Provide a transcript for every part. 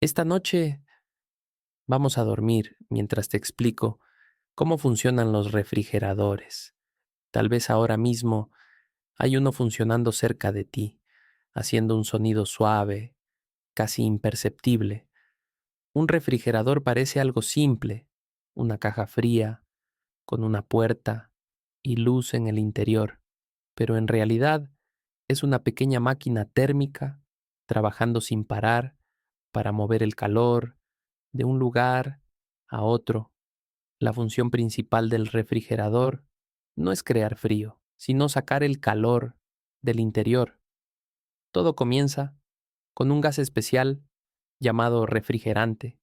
Esta noche vamos a dormir mientras te explico cómo funcionan los refrigeradores. Tal vez ahora mismo hay uno funcionando cerca de ti, haciendo un sonido suave, casi imperceptible. Un refrigerador parece algo simple, una caja fría, con una puerta y luz en el interior, pero en realidad es una pequeña máquina térmica trabajando sin parar para mover el calor de un lugar a otro. La función principal del refrigerador no es crear frío, sino sacar el calor del interior. Todo comienza con un gas especial llamado refrigerante.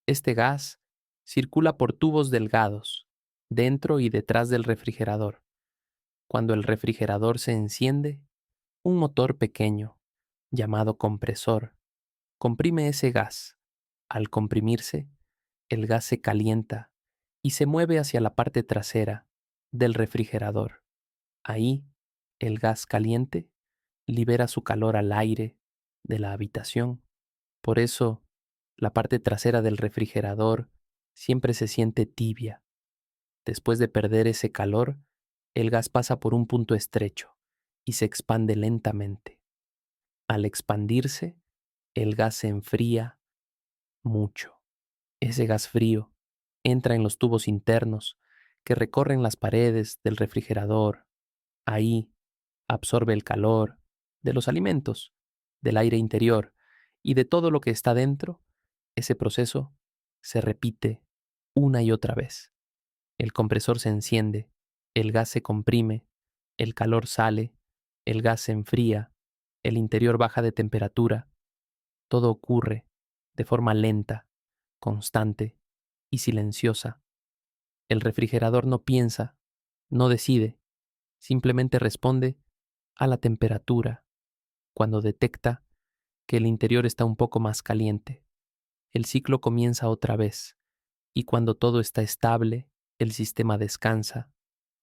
Este gas circula por tubos delgados, dentro y detrás del refrigerador. Cuando el refrigerador se enciende, un motor pequeño, llamado compresor, comprime ese gas. Al comprimirse, el gas se calienta y se mueve hacia la parte trasera del refrigerador. Ahí, el gas caliente libera su calor al aire de la habitación. Por eso, la parte trasera del refrigerador siempre se siente tibia. Después de perder ese calor, el gas pasa por un punto estrecho y se expande lentamente. Al expandirse, el gas se enfría mucho. Ese gas frío entra en los tubos internos que recorren las paredes del refrigerador. Ahí absorbe el calor de los alimentos, del aire interior y de todo lo que está dentro. Ese proceso se repite una y otra vez. El compresor se enciende, el gas se comprime, el calor sale, el gas se enfría, el interior baja de temperatura. Todo ocurre de forma lenta, constante y silenciosa. El refrigerador no piensa, no decide, simplemente responde a la temperatura cuando detecta que el interior está un poco más caliente. El ciclo comienza otra vez y cuando todo está estable, el sistema descansa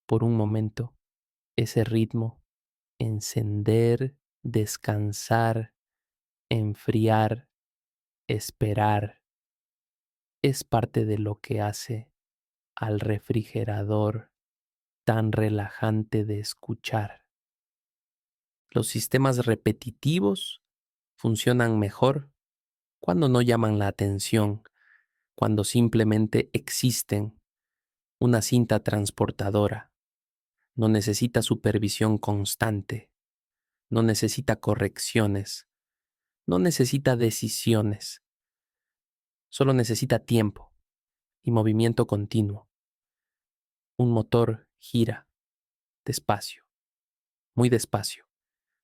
por un momento. Ese ritmo, encender, descansar, enfriar, esperar, es parte de lo que hace al refrigerador tan relajante de escuchar. Los sistemas repetitivos funcionan mejor cuando no llaman la atención, cuando simplemente existen. Una cinta transportadora no necesita supervisión constante, no necesita correcciones, no necesita decisiones, solo necesita tiempo y movimiento continuo. Un motor gira despacio, muy despacio,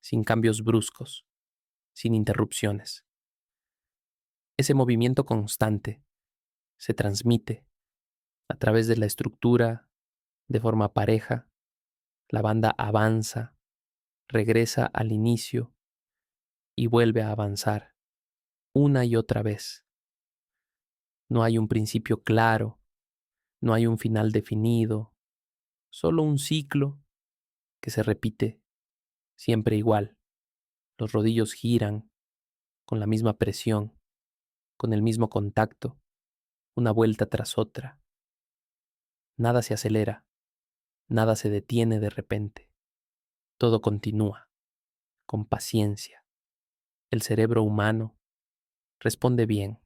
sin cambios bruscos, sin interrupciones. Ese movimiento constante se transmite a través de la estructura de forma pareja. La banda avanza, regresa al inicio y vuelve a avanzar una y otra vez. No hay un principio claro, no hay un final definido, solo un ciclo que se repite siempre igual. Los rodillos giran con la misma presión, con el mismo contacto, una vuelta tras otra. Nada se acelera, nada se detiene de repente. Todo continúa, con paciencia. El cerebro humano responde bien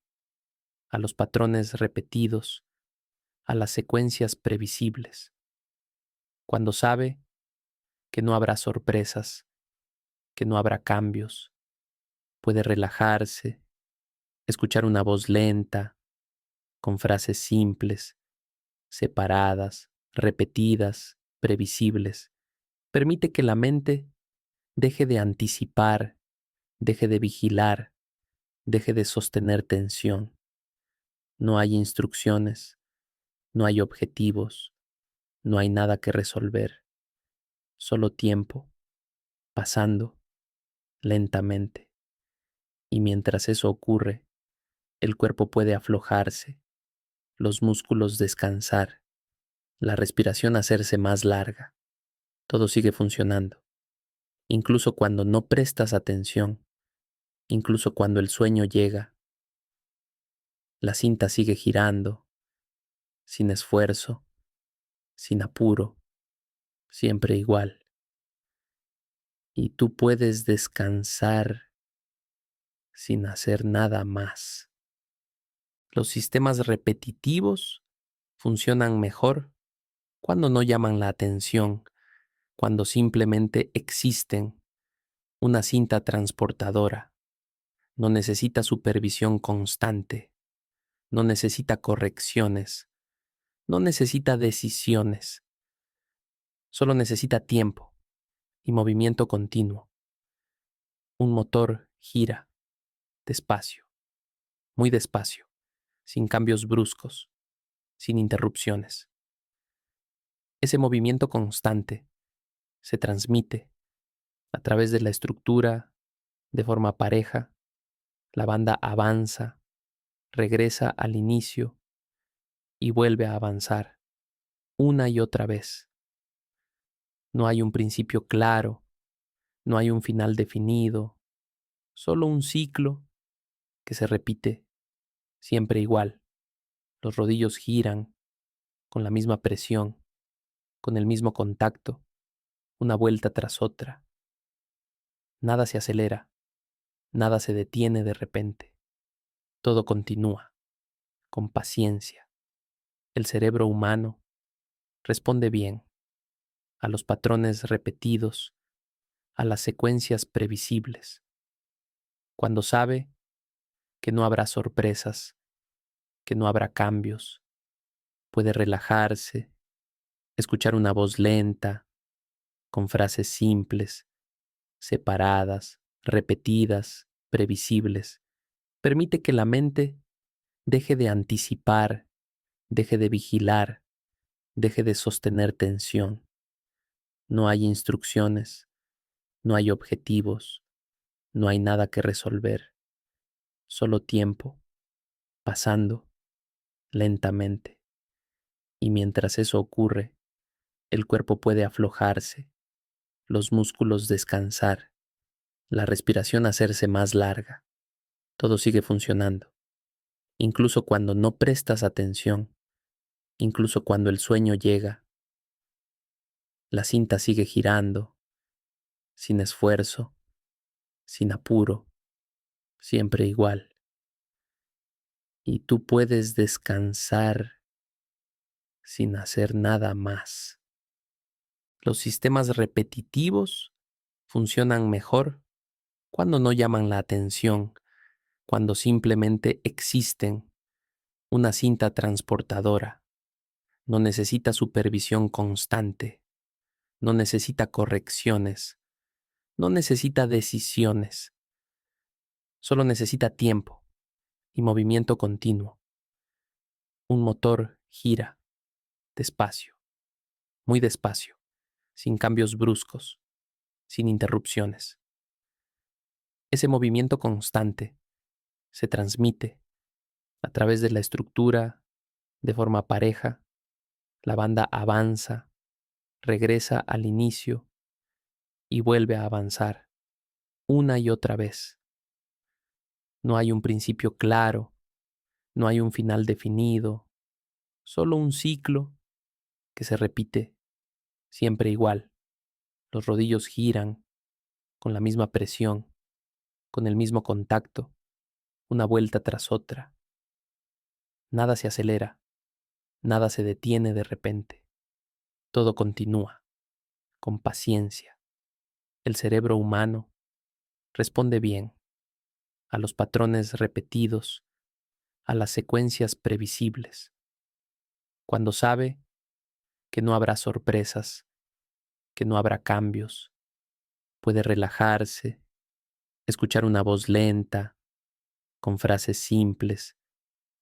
a los patrones repetidos, a las secuencias previsibles. Cuando sabe que no habrá sorpresas, que no habrá cambios, puede relajarse, escuchar una voz lenta, con frases simples, separadas, repetidas, previsibles. Permite que la mente deje de anticipar, deje de vigilar, deje de sostener tensión. No hay instrucciones, no hay objetivos, no hay nada que resolver, solo tiempo, pasando lentamente. Y mientras eso ocurre, el cuerpo puede aflojarse, los músculos descansar, la respiración hacerse más larga. Todo sigue funcionando, incluso cuando no prestas atención, incluso cuando el sueño llega. La cinta sigue girando, sin esfuerzo, sin apuro, siempre igual. Y tú puedes descansar sin hacer nada más. Los sistemas repetitivos funcionan mejor cuando no llaman la atención, cuando simplemente existen. Una cinta transportadora no necesita supervisión constante, no necesita correcciones, no necesita decisiones, solo necesita tiempo y movimiento continuo. Un motor gira despacio, muy despacio, sin cambios bruscos, sin interrupciones. Ese movimiento constante se transmite a través de la estructura de forma pareja. La banda avanza, regresa al inicio y vuelve a avanzar una y otra vez. No hay un principio claro, no hay un final definido, solo un ciclo que se repite siempre igual. Los rodillos giran con la misma presión, con el mismo contacto, una vuelta tras otra. Nada se acelera, nada se detiene de repente. Todo continúa, con paciencia. El cerebro humano responde bien a los patrones repetidos, a las secuencias previsibles. Cuando sabe que no habrá sorpresas, que no habrá cambios, puede relajarse, escuchar una voz lenta, con frases simples, separadas, repetidas, previsibles. Permite que la mente deje de anticipar, deje de vigilar, deje de sostener tensión. No hay instrucciones, no hay objetivos, no hay nada que resolver, solo tiempo, pasando lentamente. Y mientras eso ocurre, el cuerpo puede aflojarse, los músculos descansar, la respiración hacerse más larga. Todo sigue funcionando, incluso cuando no prestas atención, incluso cuando el sueño llega. La cinta sigue girando, sin esfuerzo, sin apuro, siempre igual. Y tú puedes descansar sin hacer nada más. Los sistemas repetitivos funcionan mejor cuando no llaman la atención, cuando simplemente existen. Una cinta transportadora no necesita supervisión constante, no necesita correcciones, no necesita decisiones, solo necesita tiempo y movimiento continuo. Un motor gira despacio, muy despacio, sin cambios bruscos, sin interrupciones. Ese movimiento constante se transmite a través de la estructura de forma pareja. La banda avanza, regresa al inicio y vuelve a avanzar una y otra vez. No hay un principio claro, no hay un final definido, solo un ciclo que se repite siempre igual. Los rodillos giran con la misma presión, con el mismo contacto, una vuelta tras otra. Nada se acelera, nada se detiene de repente. Todo continúa, con paciencia. El cerebro humano responde bien a los patrones repetidos, a las secuencias previsibles. Cuando sabe que no habrá sorpresas, que no habrá cambios, puede relajarse, escuchar una voz lenta, con frases simples,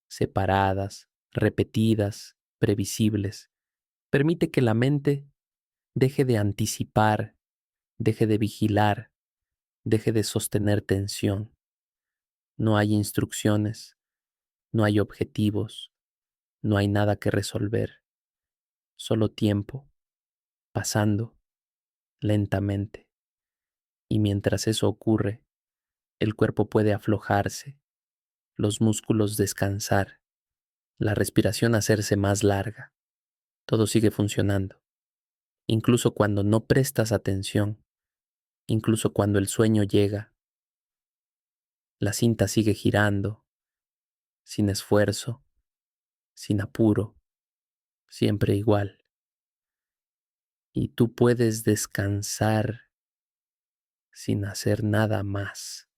separadas, repetidas, previsibles. Permite que la mente deje de anticipar, deje de vigilar, deje de sostener tensión. No hay instrucciones, no hay objetivos, no hay nada que resolver, solo tiempo, pasando lentamente. Y mientras eso ocurre, el cuerpo puede aflojarse, los músculos descansar, la respiración hacerse más larga. Todo sigue funcionando, incluso cuando no prestas atención, incluso cuando el sueño llega. La cinta sigue girando, sin esfuerzo, sin apuro, siempre igual. Y tú puedes descansar sin hacer nada más.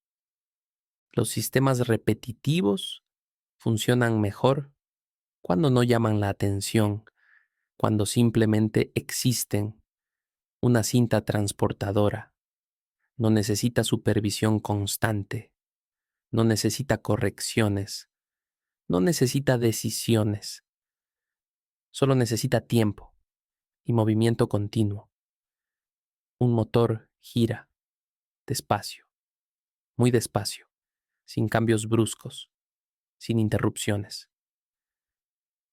Los sistemas repetitivos funcionan mejor cuando no llaman la atención, cuando simplemente existen. Una cinta transportadora no necesita supervisión constante, no necesita correcciones, no necesita decisiones, solo necesita tiempo y movimiento continuo. Un motor gira despacio, muy despacio, sin cambios bruscos, sin interrupciones.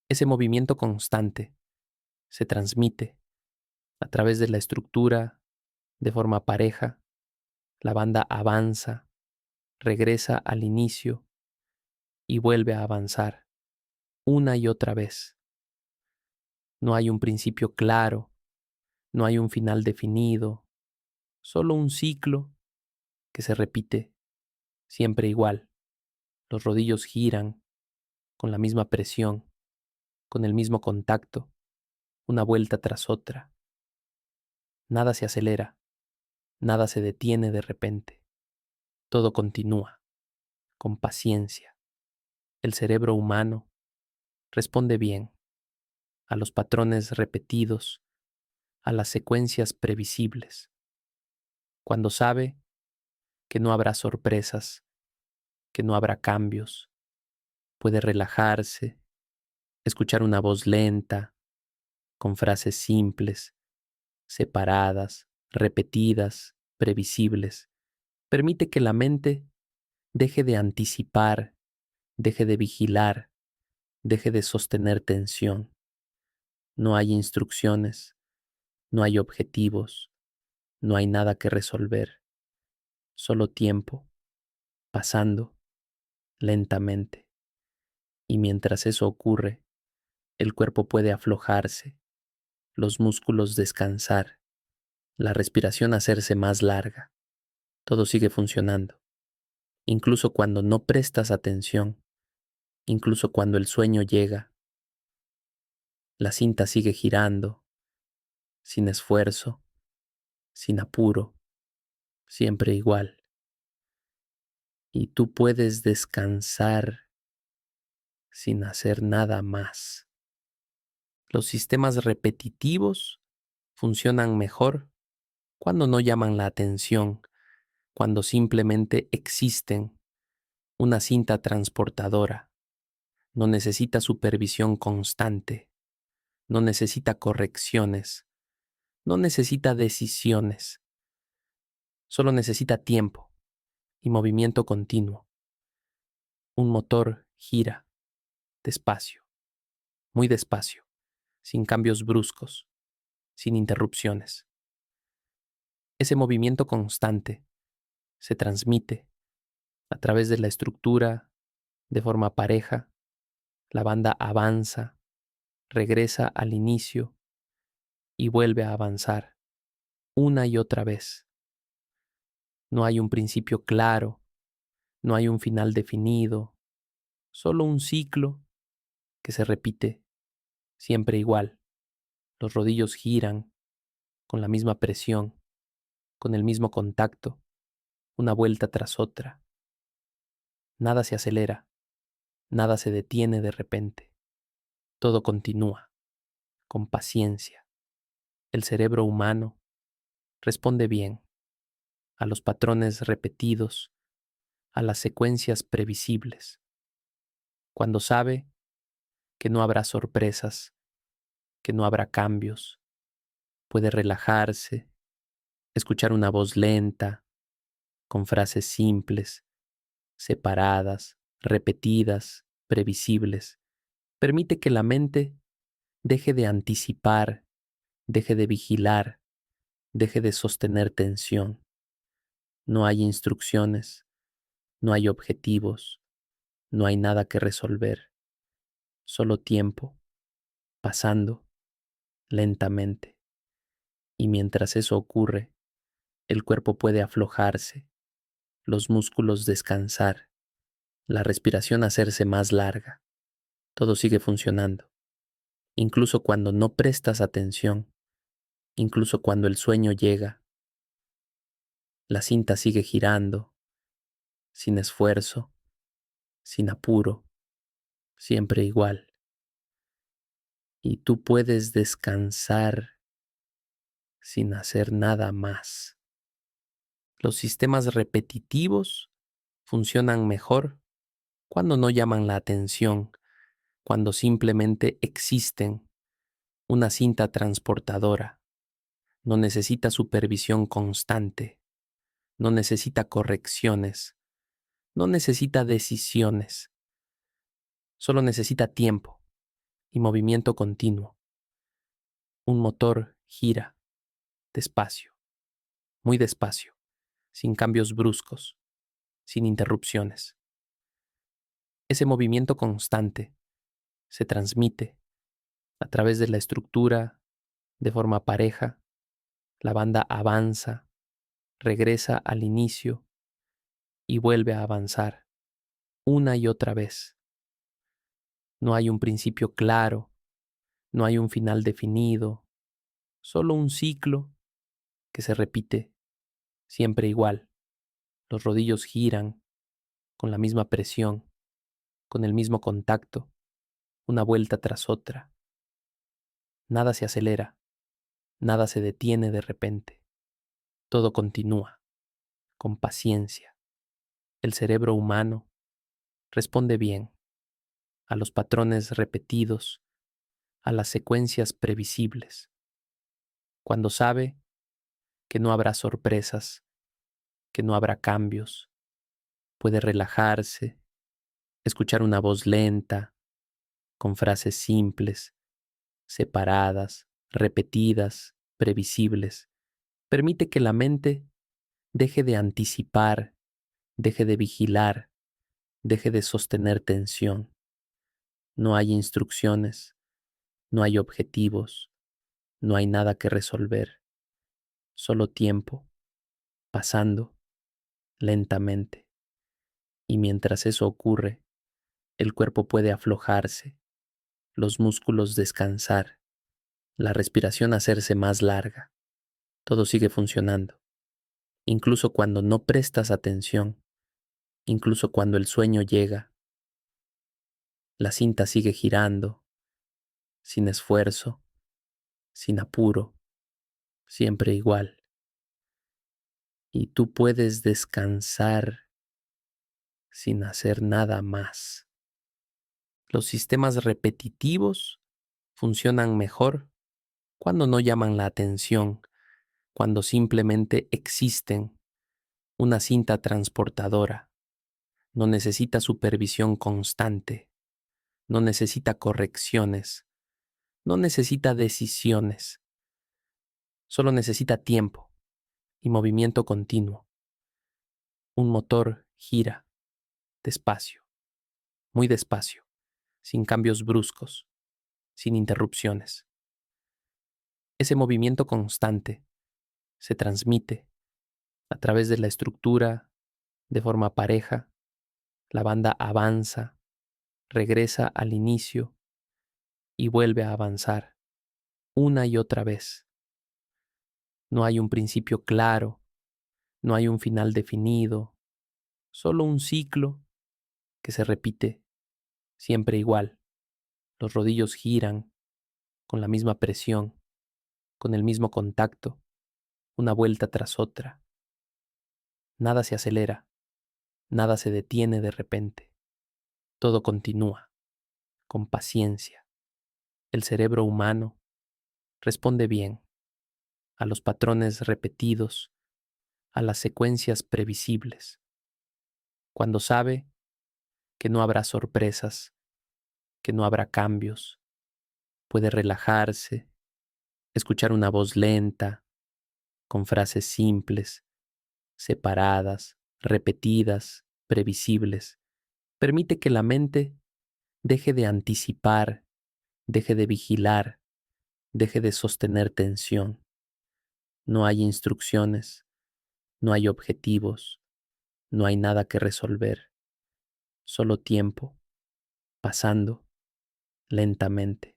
Ese movimiento constante se transmite a través de la estructura de forma pareja. La banda avanza, regresa al inicio y vuelve a avanzar una y otra vez. No hay un principio claro, no hay un final definido, solo un ciclo que se repite siempre igual. Los rodillos giran con la misma presión, con el mismo contacto, una vuelta tras otra. Nada se acelera, nada se detiene de repente. Todo continúa, con paciencia. El cerebro humano responde bien a los patrones repetidos, a las secuencias previsibles. Cuando sabe que no habrá sorpresas, que no habrá cambios, puede relajarse, escuchar una voz lenta, con frases simples, separadas, repetidas, previsibles. Permite que la mente deje de anticipar, deje de vigilar, deje de sostener tensión. No hay instrucciones, no hay objetivos, no hay nada que resolver, solo tiempo, pasando lentamente. Y mientras eso ocurre, el cuerpo puede aflojarse, los músculos descansar, la respiración hacerse más larga. Todo sigue funcionando, incluso cuando no prestas atención, incluso cuando el sueño llega. La cinta sigue girando, sin esfuerzo, sin apuro, siempre igual. Y tú puedes descansar sin hacer nada más. Los sistemas repetitivos funcionan mejor cuando no llaman la atención, cuando simplemente existen. Una cinta transportadora no necesita supervisión constante, no necesita correcciones, no necesita decisiones, solo necesita tiempo y movimiento continuo. Un motor gira despacio, muy despacio, sin cambios bruscos, sin interrupciones. Ese movimiento constante se transmite a través de la estructura de forma pareja. La banda avanza, regresa al inicio y vuelve a avanzar una y otra vez. No hay un principio claro, no hay un final definido, solo un ciclo que se repite siempre igual. Los rodillos giran con la misma presión, con el mismo contacto, una vuelta tras otra. Nada se acelera, nada se detiene de repente. Todo continúa, con paciencia. El cerebro humano responde bien a los patrones repetidos, a las secuencias previsibles. Cuando sabe que no habrá sorpresas, que no habrá cambios, puede relajarse, escuchar una voz lenta, con frases simples, separadas, repetidas, previsibles. Permite que la mente deje de anticipar, deje de vigilar, deje de sostener tensión. No hay instrucciones, no hay objetivos, No hay nada que resolver, solo tiempo, pasando lentamente. Y mientras eso ocurre, el cuerpo puede aflojarse, los músculos descansar, la respiración hacerse más larga. Todo sigue funcionando, incluso cuando no prestas atención, incluso cuando el sueño llega, la cinta sigue girando, sin esfuerzo, sin apuro, siempre igual. Y tú puedes descansar sin hacer nada más. Los sistemas repetitivos funcionan mejor cuando no llaman la atención, cuando simplemente existen. Una cinta transportadora no necesita supervisión constante, no necesita correcciones, no necesita decisiones, solo necesita tiempo y movimiento continuo. Un motor gira despacio, muy despacio, sin cambios bruscos, sin interrupciones. Ese movimiento constante se transmite a través de la estructura de forma pareja. La banda avanza, regresa al inicio y vuelve a avanzar una y otra vez. No hay un principio claro, no hay un final definido, solo un ciclo que se repite siempre igual. Los rodillos giran con la misma presión, con el mismo contacto, una vuelta tras otra. Nada se acelera, nada se detiene de repente. Todo continúa, con paciencia. El cerebro humano responde bien a los patrones repetidos, a las secuencias previsibles. Cuando sabe que no habrá sorpresas, que no habrá cambios, puede relajarse, escuchar una voz lenta, con frases simples, separadas, repetidas, previsibles. Permite que la mente deje de anticipar, deje de vigilar, deje de sostener tensión. No hay instrucciones, no hay objetivos, no hay nada que resolver, solo tiempo, pasando lentamente. Y mientras eso ocurre, el cuerpo puede aflojarse, los músculos descansar, la respiración hacerse más larga. Todo sigue funcionando, incluso cuando no prestas atención, incluso cuando el sueño llega. La cinta sigue girando, sin esfuerzo, sin apuro, siempre igual. Y tú puedes descansar sin hacer nada más. Los sistemas repetitivos funcionan mejor cuando no llaman la atención, cuando simplemente existen. Una cinta transportadora no necesita supervisión constante, no necesita correcciones, no necesita decisiones, solo necesita tiempo y movimiento continuo. Un motor gira despacio, muy despacio, sin cambios bruscos, sin interrupciones. Ese movimiento constante se transmite a través de la estructura de forma pareja. La banda avanza, regresa al inicio y vuelve a avanzar una y otra vez. No hay un principio claro, no hay un final definido, solo un ciclo que se repite siempre igual. Los rodillos giran con la misma presión, con el mismo contacto, una vuelta tras otra. Nada se acelera, nada se detiene de repente. Todo continúa, con paciencia. El cerebro humano responde bien a los patrones repetidos, a las secuencias previsibles. Cuando sabe que no habrá sorpresas, que no habrá cambios, puede relajarse, escuchar una voz lenta, con frases simples, separadas, repetidas, previsibles. Permite que la mente deje de anticipar, deje de vigilar, deje de sostener tensión. No hay instrucciones, no hay objetivos, no hay nada que resolver, solo tiempo, pasando lentamente.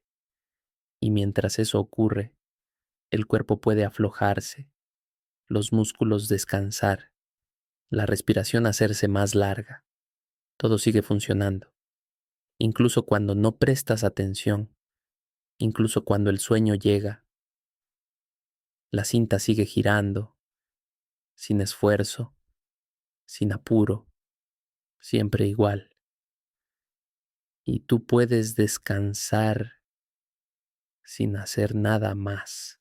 Y mientras eso ocurre, el cuerpo puede aflojarse, los músculos descansar, la respiración hacerse más larga. Todo sigue funcionando, incluso cuando no prestas atención, incluso cuando el sueño llega, la cinta sigue girando, sin esfuerzo, sin apuro, siempre igual. Y tú puedes descansar sin hacer nada más.